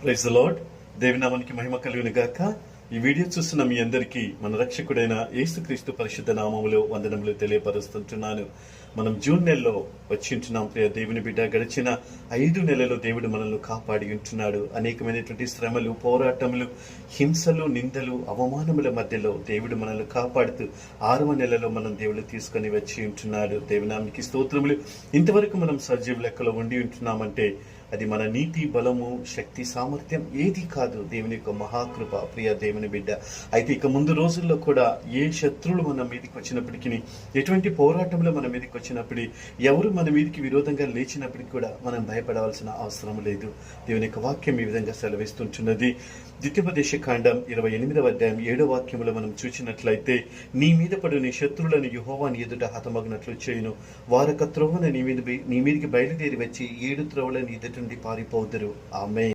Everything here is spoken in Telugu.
Praise the lord. దేవుని నామానికి మహిమ కలుగును గాక. ఈ వీడియో చూస్తున్న మీ అందరికీ మన రక్షకుడైన యేసుక్రీస్తు పరిశుద్ధ నామములో వందనములు తెలియపరుస్తుంటున్నాను. మనం జూన్ నెలలో వచ్చి ఉంటున్నాం. ప్రియ దేవుని బిడ్డ, గడిచిన 5 నెలలు దేవుడు మనల్ని కాపాడి ఉంటున్నాడు. అనేకమైనటువంటి శ్రమలు, పోరాటములు, హింసలు, నిందలు, అవమానముల మధ్యలో దేవుడు మనల్ని కాపాడుతూ 6వ నెలలో మనం దేవుడు తీసుకొని వచ్చి ఉంటున్నాడు. దేవునానికి స్తోత్రములు. ఇంతవరకు మనం సజీవ లెక్కలో ఉండి ఉంటున్నామంటే అది మన నీతి, బలము, శక్తి, సామర్థ్యం ఏది కాదు, దేవుని యొక్క మహాకృప. ప్రియ దేవుని బిడ్డ, అయితే ఇక ముందు రోజుల్లో కూడా ఏ శత్రువులు మన మీదకి వచ్చినప్పటికీ, ఎటువంటి పోరాటంలో మన మీదకి వచ్చినప్పటికీ, ఎవరు మన మీదకి విరోధంగా లేచినప్పటికీ కూడా మనం భయపడవలసిన అవసరం లేదు. దేవుని యొక్క వాక్యం ఈ విధంగా సెలవిస్తుంటున్నది. ద్వితీయోపదేశకాండం 28వ అధ్యాయం 7వ వాక్యములో మనం చూసినట్లయితే, నీ మీద పడు నీ శత్రువులను యెహోవా నీ ఎదుట హతమగినట్లు చేయును. వారొక త్రోవన నీ మీదకి బయలుదేరి వచ్చి 7 త్రోవల నీ ఎదుట నుండి పారిపోదురు. ఆమేన్.